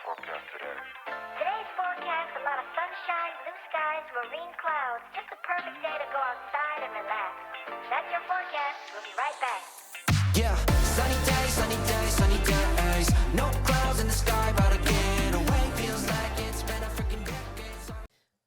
forecast today? Today's forecast, a lot of sunshine, blue skies, marine clouds. Just a perfect day to go outside and relax. That's your forecast. We'll be right back. Yeah, sunny days, sunny days, sunny days. No clouds in the sky, but again, away feels like it's been a freaking decade.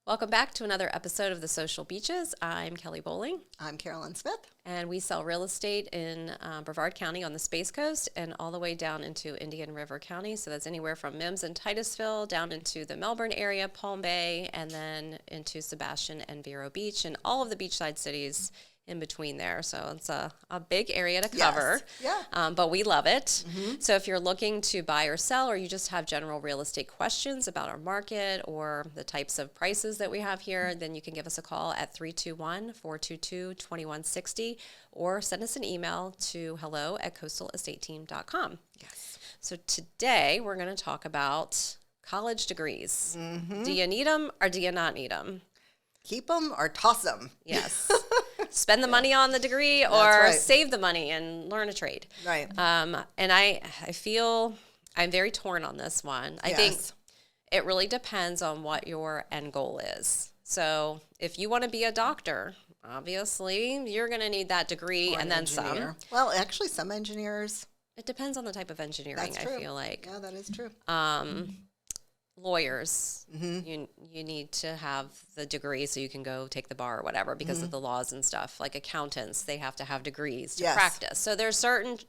Welcome back to another episode of The Social Beaches. I'm Kelly Bowling. I'm Carolyn Smith. And we sell real estate in Brevard County on the Space Coast and all the way down into Indian River County. So that's anywhere from Mims and Titusville down into the Melbourne area, Palm Bay, and then into Sebastian and Vero Beach and all of the beachside cities in between there. So it's a big area to cover. Yes. Yeah. But we love it. Mm-hmm. So if you're looking to buy or sell, or you just have general real estate questions about our market or the types of prices that we have here, then you can give us a call at 321-422-2160 or send us an email to hello@coastalestateteam.com. Yes. So today we're going to talk about college degrees. Mm-hmm. Do you need them or do you not need them? Keep them or toss them. Yes. Spend the money on the degree or right. save the money and learn a trade. Right. And I feel I'm very torn on this one. I think it really depends on what your end goal is. So if you want to be a doctor, obviously you're going to need that degree Or and then engineer. some. Well, actually, some engineers. It depends on the type of engineering, That's true. I feel like. Yeah, that is true. Lawyers, Mm-hmm. you need to have the degree so you can go take the bar or whatever because of the laws and stuff. Like accountants, they have to have degrees to Yes. practice. So there's certain,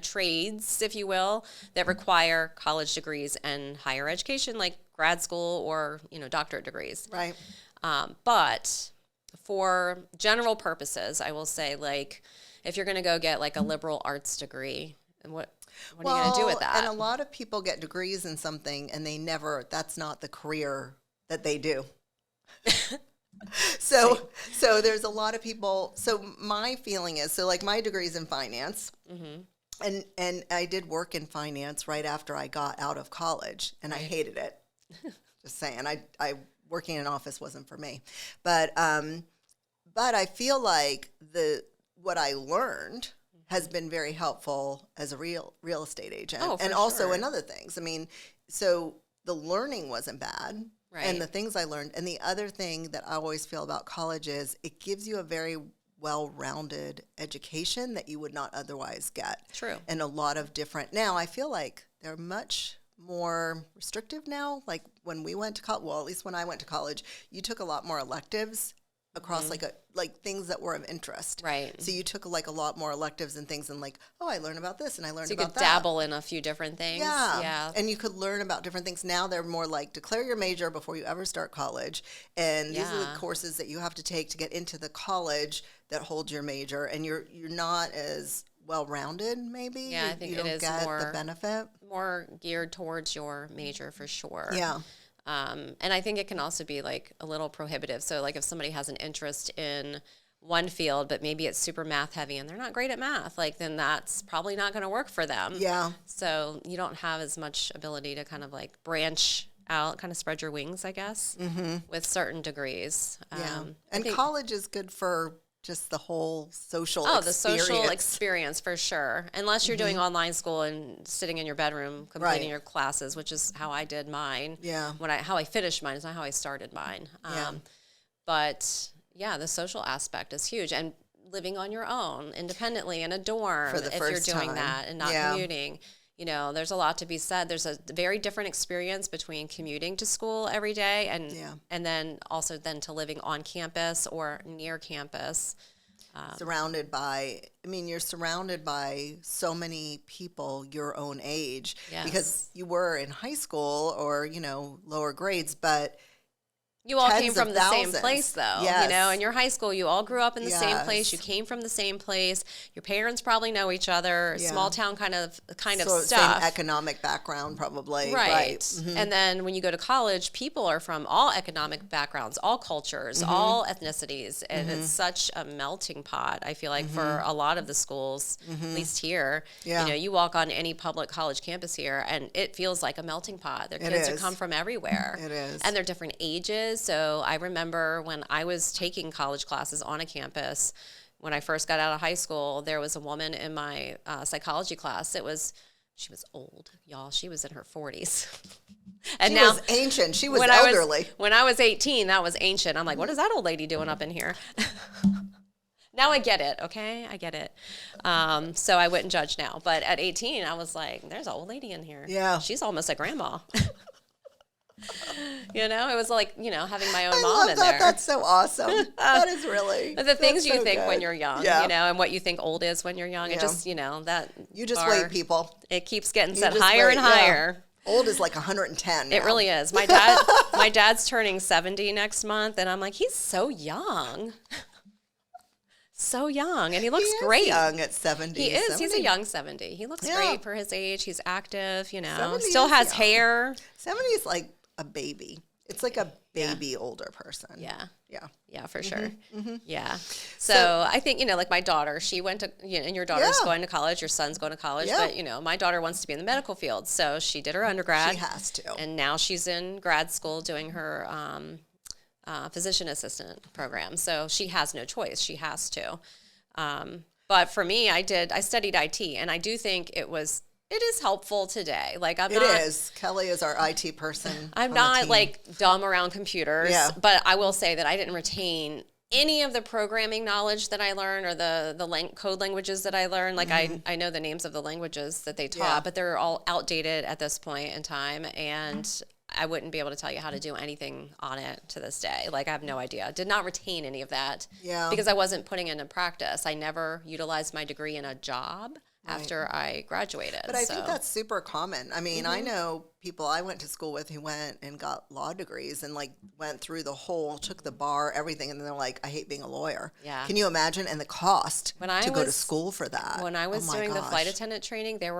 trades, if you will, that require college degrees and higher education, like grad school or, doctorate degrees. Right. But for general purposes, I will say, like, if you're going to go get like a liberal arts degree, and what are you going to do with that? And a lot of people get degrees in something and that's not the career that they do. So there's a lot of people. So my feeling is, like my degree's in finance. Mm-hmm. And I did work in finance right after I got out of college, and I hated it. Just saying, I working in an office wasn't for me. But I feel like what I learned has been very helpful as a real estate agent, and also in other things. I mean, so the learning wasn't bad, right. And the things I learned. And the other thing that I always feel about college is it gives you a very well-rounded education that you would not otherwise get. True. And a lot of different. Now I feel like they're much more restrictive now. Like when we went to college, well, at least when I went to college, you took a lot more electives across like things that were of interest. Right. So you took like a lot more electives and things, and like, oh, I learned about this and I learned So you about could that. dabble in a few different things. Yeah. And you could learn about different things. Now they're more like declare your major before you ever start college. And these are the courses that you have to take to get into the college that holds your major, and you're not as well-rounded, maybe. Yeah, I think you it don't is get more the benefit. More geared towards your major for sure. Yeah. And I think it can also be like a little prohibitive. So like if somebody has an interest in one field, but maybe it's super math heavy and they're not great at math, like then that's probably not going to work for them. Yeah. So you don't have as much ability to kind of like branch out, kind of spread your wings, I guess, with certain degrees. Yeah. And college is good for just the whole social experience. The social experience for sure. Unless you're doing online school and sitting in your bedroom completing your classes, which is how I did mine. Yeah. How I finished mine is not how I started mine. But yeah, the social aspect is huge. And living on your own independently in a dorm For the if first you're doing time. that and not commuting. There's a lot to be said. There's a very different experience between commuting to school every day and then also to living on campus or near campus. You're surrounded by so many people your own age Yes. because you were in high school or, lower grades, but You all tens came of from the same thousands. place, though. Yes. In your high school, you all grew up in the same place. Yes. You came from the same place. Your parents probably know each other. Yeah. Small town kind of so stuff. same economic background probably. Right. Mm-hmm. And then when you go to college, people are from all economic backgrounds, all cultures, all ethnicities. And it's such a melting pot, I feel like, for a lot of the schools, at least here. Yeah. You walk on any public college campus here, and it feels like a melting pot. There are kids who is. come from everywhere. It is. And they're different ages. So I remember when I was taking college classes on a campus, when I first got out of high school, there was a woman in my psychology class. It was she was old, y'all. She was in her 40s. And She now, was ancient. She was when elderly. when I was 18, that was ancient. I'm like, what is that old lady doing up in here? Now I get it, okay? I get it. So I wouldn't judge now. But at 18, I was like, there's an old lady in here. Yeah. She's almost a grandma. You know, it was like, you know, having my own I mom love in that. there. That's so awesome. That is really. The things that's you so think when good. you're young, Yeah. you know, and what you think old is when you're young. It Yeah. just, you know, that You just bar, wait, people. it keeps getting You set just higher wait, and yeah. higher. Old is like 110 now. It really is. My dad's turning 70 next month, and I'm like, he's so young. So young, and he looks He is great. young at 70. He is. He's a 70. young 70. He looks Yeah. great for his age. He's active, you know. 70 Still is has young. hair. 70 is like a baby. It's like a baby older person. Yeah. Yeah. Yeah, for sure. Mm-hmm. Yeah. So I think, you know, like my daughter, she went to, you know, and your daughter's Yeah. going to college, your son's going to college, Yeah. but, you know, my daughter wants to be in the medical field. So she did her undergrad. She has to. And now she's in grad school doing her physician assistant program. So she has no choice. She has to. But for me, I studied IT, and I do think it is helpful today. Like It is. Kelly is our IT person. I'm on the not team. like dumb around computers, Yeah. but I will say that I didn't retain any of the programming knowledge that I learned or the code languages that I learned. Like I know the names of the languages that they taught, Mm-hmm. Yeah. but they're all outdated at this point in time, and I wouldn't be able to tell you how to do anything on it to this day. Like I have no idea. Did not retain any of that Yeah. because I wasn't putting it into practice. I never utilized my degree in a job after I graduated. But I so. think that's super common. I mean, I know people I went to school with who went and got law degrees and like went through took the bar, everything, and then they're like, I hate being a lawyer. Yeah. Can you imagine? And the cost When I to go to was- school for that. When I was Oh my doing the flight gosh. attendant training, there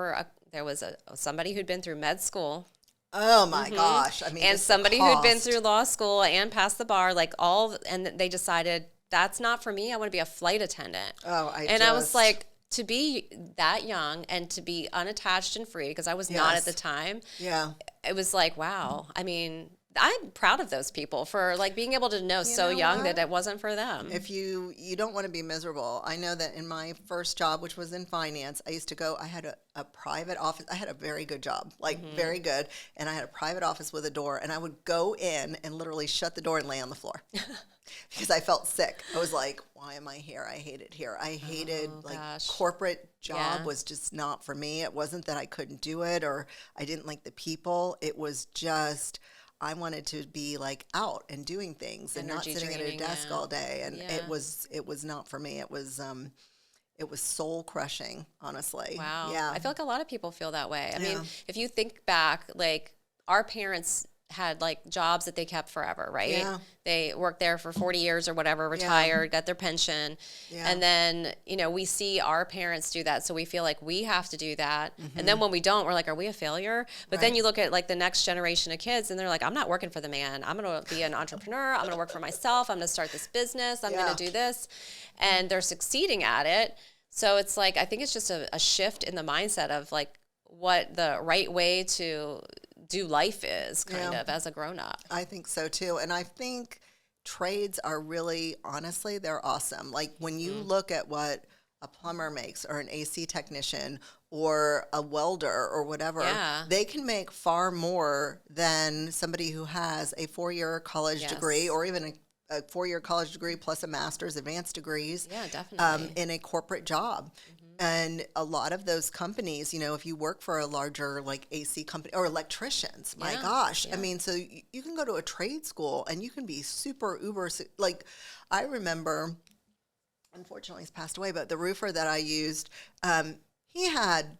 was somebody who'd been through med school Oh my gosh. I mean, and just the somebody who'd been cost. through law school and passed the bar, like and they decided that's not for me. I want to be a flight attendant. Oh, I was like, to be that young and to be unattached and free, because I was not at Yes. the time. Yeah. It was like, wow. I mean, I'm proud of those people for like being able to know so know young what? that it wasn't for them. If you don't want to be miserable, I know that in my first job, which was in finance, I used to go, I had a private office. I had a very good job, like very good. And I had a private office with a door, and I would go in and literally shut the door and lay on the floor because I felt sick. I was like, why am I here? I hate it here. I hated gosh. corporate job Yeah. was just not for me. It wasn't that I couldn't do it or I didn't like the people. It was just, I wanted to be like out and doing things and not Energy sitting at a draining, desk yeah. all day. And Yeah. it was not for me. It was soul crushing, honestly. Wow. Yeah. I feel like a lot of people feel that way. I mean, Yeah. if you think back, like our parents had like jobs that they kept forever, right? Yeah. They worked there for 40 years or whatever, retired, got their pension. Yeah. And then, you know, we see our parents do that. So we feel like we have to do that. And Mm-hmm. then when we don't, we're like, are we a failure? But then you look at like the next generation of kids and they're like, I'm not working for the man. I'm going to be an entrepreneur. I'm going to work for myself. I'm going to start this business. I'm Yeah. going to do this. And they're succeeding at it. So it's like, I think it's just a shift in the mindset of like what the right way to do life is kind Yeah. of as a grown up. I think so too. And I think trades are really, honestly, they're awesome. Like when you look at what a plumber makes or an AC technician or a welder or whatever, Yeah. they can make far more than somebody who has a 4-year college Yes. degree or even a 4-year college degree plus a master's, advanced degrees. Yeah, definitely. In a corporate job. And a lot of those companies, you know, if you work for a larger like AC company or electricians, my Yeah, gosh. yeah. I mean, so you can go to a trade school and you can be super uber. Like I remember, unfortunately he's passed away, but the roofer that I used, he had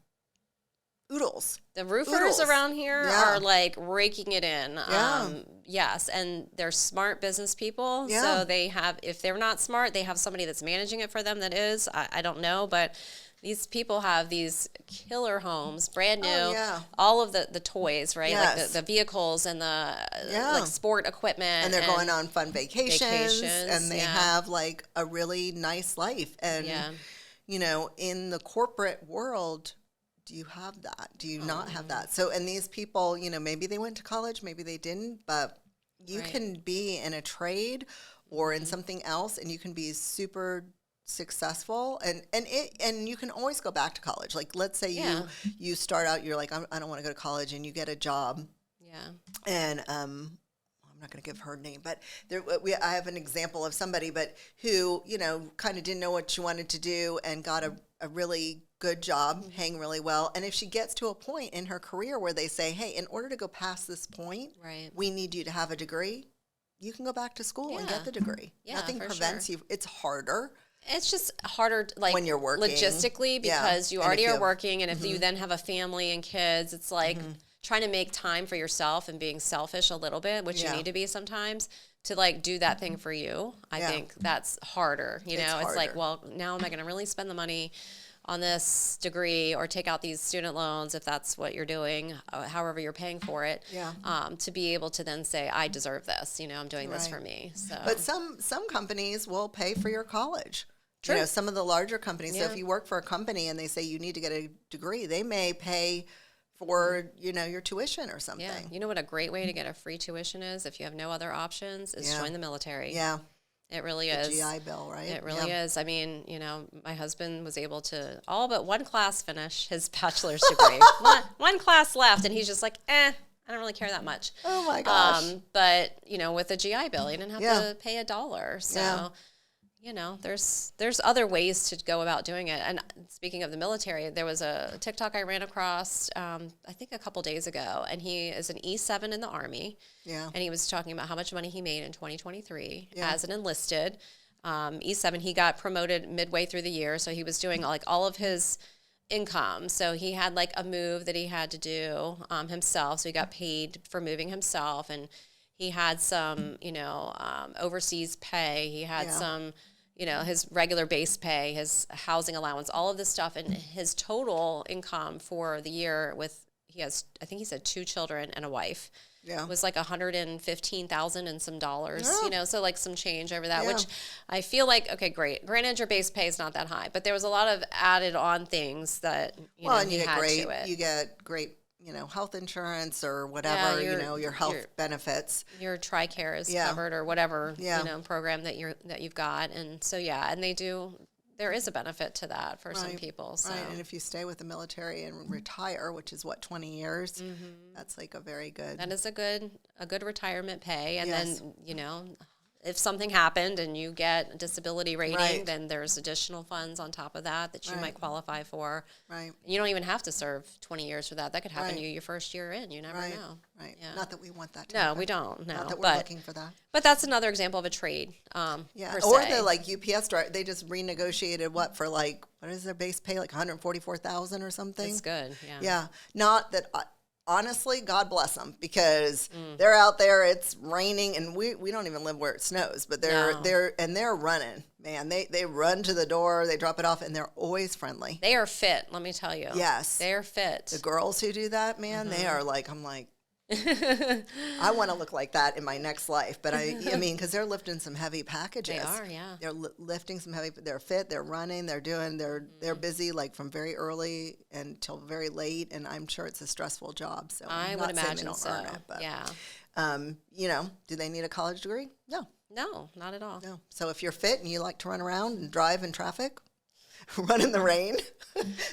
oodles. The roofers Oodles. around here Yeah. are like raking it in. Yeah. Yes, and they're smart business people. Yeah. So they have, if they're not smart, they have somebody that's managing it for them that is. I don't know, but these people have these killer homes, brand new, yeah. all of the toys, right? Like Yes. the vehicles and the Yeah. like sport equipment. And they're going on fun vacations, and they yeah. have like a really nice life. And, Yeah. you know, in the corporate world, do you have that? Do you not have that? So, and these people, you know, maybe they went to college, maybe they didn't, but you Right. can be in a trade or in something else and you can be super successful, and you can always go back to college. Like, let's say Yeah. you start out, you're like, I don't want to go to college, and you get a job, Yeah. and I'm not going to give her name, but I have an example of somebody, but who, kind of didn't know what she wanted to do and got a really good job, paying really well. And if she gets to a point in her career where they say, hey, in order to go past this point, Right. we need you to have a degree, you can go back to school and Yeah. get the degree. Yeah, Nothing for prevents sure. you. It's harder. It's just harder, like When you're working. logistically, Yeah. because you And if already you are have- working, and if you then have a family and kids, it's like trying to make time for yourself and being selfish a little bit, which Yeah. you need to be sometimes, to like do that thing for you. I Yeah. think that's harder. You It's know, it's like, harder. well, now am I going to really spend the money on this degree or take out these student loans if that's what you're doing, however you're paying for it, Yeah. to be able to then say, I deserve this, I'm doing this Right. for me. So, But some companies will pay for your college. True. Some of the larger companies. So Yeah. if you work for a company and they say you need to get a degree, they may pay for, your tuition or something. yeah, you know what a great way to get a free tuition is if you have no other options is Yeah. join the military. Yeah. It really The is. GI Bill, right? It really Yeah. is. I mean, my husband was able to all but one class finish his bachelor's degree. one class left, and he's just like, I don't really care that much. Oh my gosh. But with the GI Bill, he didn't have Yeah. to pay $1. So, Yeah. there's other ways to go about doing it. And speaking of the military, there was a TikTok I ran across, I think a couple days ago, and he is an E7 in the Army. Yeah. And he was talking about how much money he made in 2023 Yeah. as an enlisted E7. He got promoted midway through the year, so he was doing like all of his income. So he had like a move that he had to do himself. So he got paid for moving himself, and he had some, overseas pay. He had Yeah. some, his regular base pay, his housing allowance, all of this stuff, and his total income for the year I think he said 2 children and a wife. Yeah. Was like 115,000 and some dollars, Yeah. So like some change over that, Yeah. which I feel like, okay, great. Granted, your base pay is not that high, but there was a lot of added on things that, And he you get had great, to it. you get great, health insurance or whatever, your health benefits. Your TRICARE is Yeah. covered or whatever, Yeah. program that you've got. And so, and there is a benefit to that for some Right. people. So. Right. And if you stay with the military and retire, which is 20 years, that's like a very good. That is a good retirement pay. And Yes. then, if something happened and you get a disability rating, Right. then there's additional funds on top of that you Right. might qualify for. Right. You don't even have to serve 20 years for that. That could happen Right. to you your first year in. You never Right. know. Right. Yeah. Not that we want that to No, happen. we don't. No, Not that we're but looking for that. that's another example of a trade. Yeah. per Or se. the like UPS driver, they just renegotiated what is their base pay, like 144,000 or something? It's good. Yeah. Yeah. Not that, honestly, God bless them, because Mm. they're out there, it's raining, and we don't even live where it snows, but No. they're running, man. They run to the door, they drop it off, and they're always friendly. They are fit. Let me tell you. Yes. They are fit. The girls who do that, man, they Mm-hmm. are like, I'm like, I want to look like that in my next life. But I mean, because they're lifting some heavy packages. They are, yeah. They're lifting some heavy. They're fit. They're running. They're busy, like from very early until very late. And I'm sure it's a stressful job. So I I'm would not saying they imagine don't so. earn it, but, Yeah. do they need a college degree? No, No, not at all. no. So if you're fit and you like to run around and drive in traffic, run in the rain,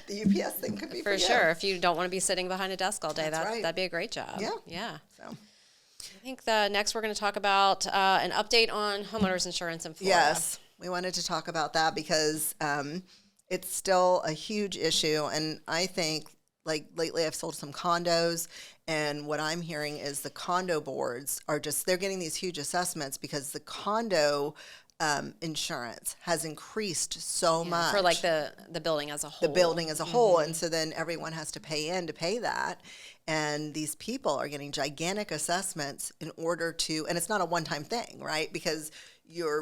the UPS thing could be for For you. sure. If you don't want to be sitting behind a desk all day, That's right. that'd be a great job. Yeah. Yeah. So. I think next we're going to talk about an update on homeowners insurance in Florida. Yes, we wanted to talk about that because it's still a huge issue. And I think, like, lately I've sold some condos, and what I'm hearing is the condo boards are they're getting these huge assessments because the condo insurance has increased so much. For like the building as a whole. The building as a whole. And so then everyone has to pay that. And these people are getting gigantic assessments in order to, and it's not a one-time thing, right? Because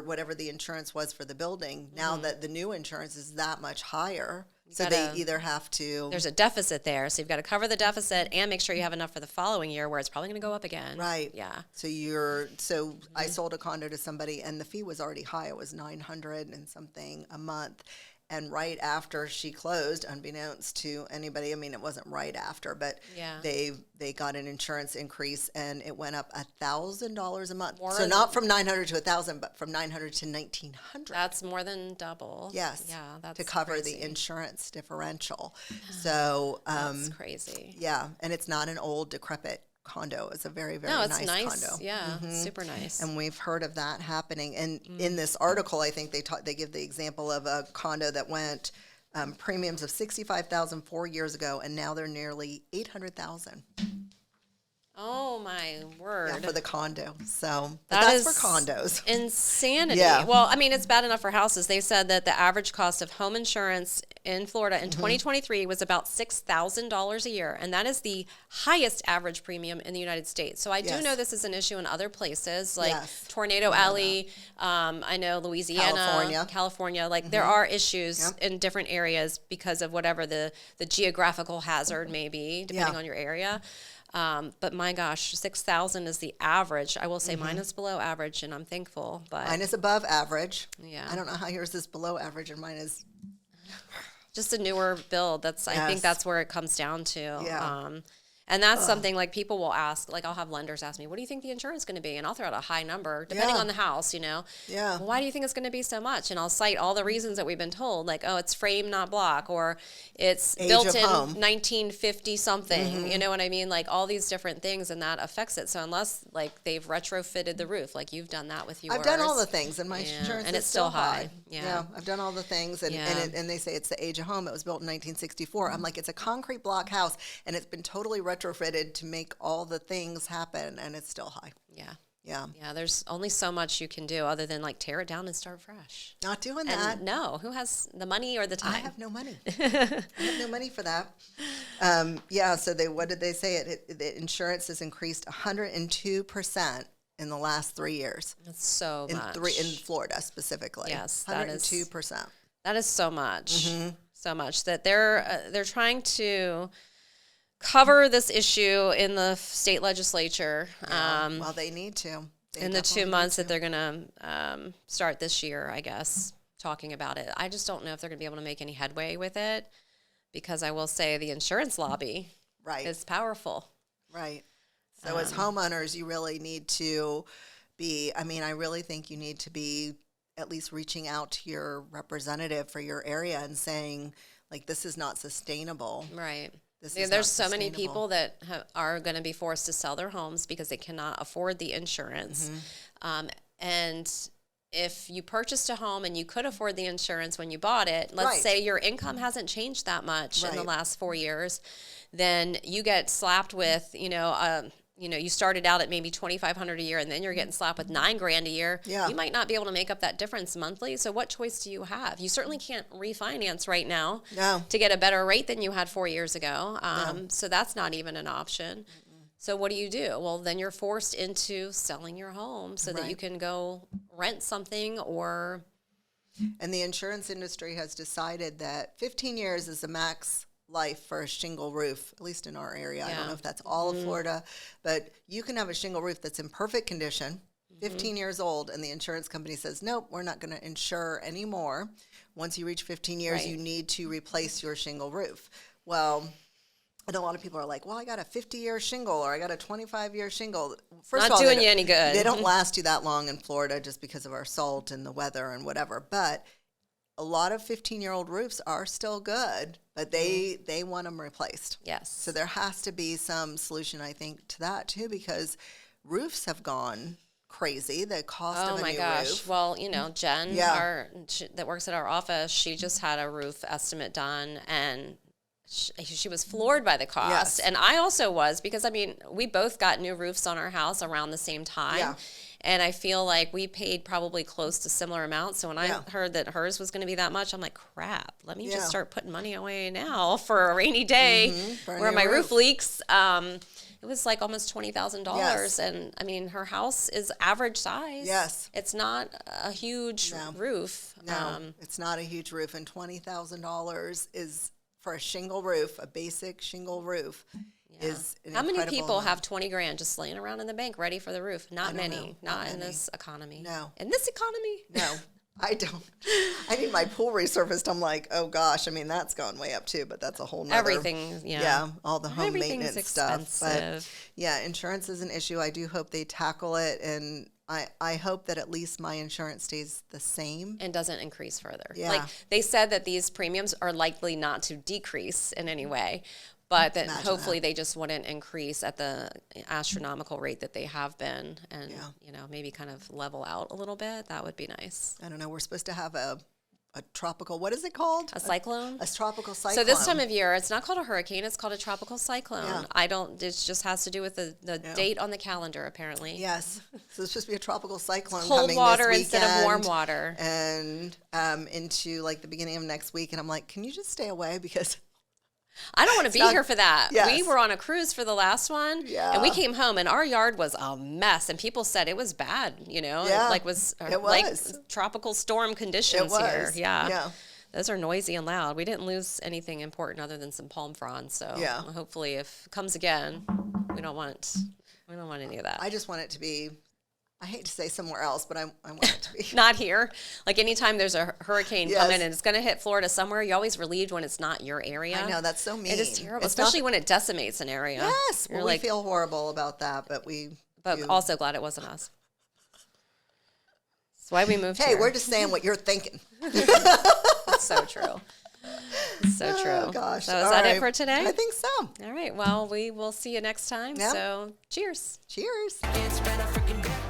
whatever the insurance was for the building, now that the new insurance is that much higher, so they either have to. There's a deficit there, so you've got to cover the deficit and make sure you have enough for the following year, where it's probably going to go up again. Right. Yeah. So I sold a condo to somebody, and the fee was already high. It was $900 and something a month. And right after she closed, unbeknownst to anybody, I mean, it wasn't right after, but Yeah. they got an insurance increase, and it went up $1,000 a month. More So than- not from 900 to 1,000, but from 900 to 1,900. That's more than double. Yes. Yeah, that's to cover crazy. the insurance differential. So That's crazy. yeah, and it's not an old decrepit condo. It's a very, very No, it's nice nice. condo. Yeah, super nice. And we've heard of that happening. And in this article, I think they give the example of a condo that went premiums of $65,000 4 years ago, and now they're nearly $800,000 Oh my word. for the condo. So That that's is for condos. Insanity. Yeah. Well, I mean, it's bad enough for houses. They said that the average cost of home insurance in Florida in 2023 was about $6,000 a year, and that is the highest average premium in the United States. So I do Yes. know this is an issue in other places, like Yes. Tornado Alley. I know Louisiana, California. Like there are issues Yep. in different areas because of whatever the geographical hazard may be, depending Yeah. on your area. But my gosh, 6,000 is the average. I will say mine is below average, and I'm thankful. But Mine is above average. Yeah. I don't know how yours is below average, and mine is. just a newer build. I think Yes. that's where it comes down to. Yeah. And that's something like people will ask, like I'll have lenders ask me, what do you think the insurance is going to be? And I'll throw out a high number depending Yeah. on the house, you know? Yeah. Well, why do you think it's going to be so much? And I'll cite all the reasons that we've been told, like, oh, it's frame, not block, or it's Age built of in home. 1950 something, you know what I mean? Like all these different things, and that affects it. So unless like they've retrofitted the roof, like you've done that with yours. I've done all the things, and my Yeah, insurance and is it's still high. high. Yeah. I've done all the things, and Yeah. and they say it's the age of home. It was built in 1964. I'm like, it's a concrete block house, and it's been totally retrofitted to make all the things happen, and it's still high. Yeah. Yeah, Yeah, there's only so much you can do other than like tear it down and start fresh. not doing And that. no, who has the money or the time? I have no money. I have no money for that. Yeah. So what did they say? The insurance has increased 102% in the last 3 years. That's so In much. in Florida specifically. Yes, that is- 102%. That is so much, Mm-hmm. so much that they're trying to cover this issue in the state legislature Well, they need to. They in the 2 definitely months need that they're going to start this year, I guess, talking about it. I just don't know if they're going to be able to make any headway with it because I will say the insurance lobby Right. is powerful. Right. So as homeowners, you really need to be, I mean, I really think you need to be at least reaching out to your representative for your area and saying, like, this is not sustainable. Right. This Yeah, is there's not so many sustainable. people that are going to be forced to sell their homes because they cannot afford the insurance. And if you purchased a home and you could afford the insurance when you bought it, let's Right. say your income hasn't changed that much in the Right. last 4 years, then you get slapped with, you started out at maybe $2,500 a year, and then you're getting slapped with $9,000 a year. Yeah. You might not be able to make up that difference monthly. So what choice do you have? You certainly can't refinance right now No. to get a better rate than you had 4 years ago. So that's not even an option. So what do? Well, then you're forced into selling your home so that you Right. can go rent something or And the insurance industry has decided that 15 years is the max life for a shingle roof, at least in our area. I don't Yeah. know if that's all of Florida, but you can have a shingle roof that's in perfect condition, 15 years old, and the insurance company says, nope, we're not going to insure anymore. Once you reach 15 years, Right. you need to replace your shingle roof. Well, and a lot of people are like, well, I got a 50-year shingle or I got a 25-year shingle. First Not of all, doing they you don't- any good. They don't last you that long in Florida just because of our salt and the weather and whatever. But a lot of 15-year-old roofs are still good, but they want them replaced. yes. So there has to be some solution, I think, to that too, because roofs have gone crazy. The cost Oh of a my new gosh. roof. Well, Jen, Yeah. that works at our office, she just had a roof estimate done, and she was floored by the cost. Yes. And I also was, because we both got new roofs on our house around the same time. Yeah. And I feel like we paid probably close to similar amounts. So when Yeah. I heard that hers was going to be that much, I'm like, crap, let me Yeah. just start putting money away now for a rainy day for a where new my roof. roof leaks. It was like almost $20,000. Yes. And her house is average size. Yes. It's not a huge No. roof. No, it's not a huge roof, and $20,000 is for a shingle roof, a basic shingle roof, is an How many incredible people amount. have 20 grand just laying around in the bank ready for the roof? Not don't many. know. Not Not in many. this economy. No. In this economy? No, I don't. I need my pool resurfaced. I'm like, oh gosh. I mean, that's gone way up too, but that's a whole nother. Everything, yeah. All the home Everything's maintenance stuff. But expensive. yeah, insurance is an issue. I do hope they tackle it, and I hope that at least my insurance stays the same. And doesn't increase further. Yeah. Like they said that these premiums are likely not to decrease in any way, but that Imagine hopefully they just wouldn't increase at the astronomical rate that they have been, and maybe kind of level out a little bit. That would be nice. I don't know. We're supposed to have a tropical, what is it called? A cyclone? A tropical cyclone. So this time of year, it's not called a hurricane, it's called a tropical cyclone. Yeah. It just has to do with the date on the calendar, apparently. Yes. So it's supposed to be a tropical cyclone Cold coming water this instead of warm weekend water. and into like the beginning of next week. And I'm like, can you just stay away? Because I don't want to be here for that. Yes. We were on a cruise for the last one, and we came home, and our yard was a mess, and people said it was bad, Yeah, it was. like tropical storm conditions It here. was. Yeah. Yeah. Those are noisy and loud. We didn't lose anything important other than some palm fronds, so hopefully if it comes again, we don't want any of that. I just want it to be, I hate to say somewhere else, but I want it to be. Not here. Like anytime there's a hurricane Yes. coming and it's going to hit Florida somewhere, you're always relieved when it's not your area. I know, that's so mean. It is terrible, It's especially not- when it decimates an area. Yes. You're Well, we feel horrible about that, but but also glad it wasn't us. That's why we moved Hey, here. we're just saying what you're thinking. It's so true. It's so true. Oh, gosh. So is All that right. it for today? I think so. All right. Well, we will see you next time. Yep. So cheers. Cheers. It's been a freaking decade.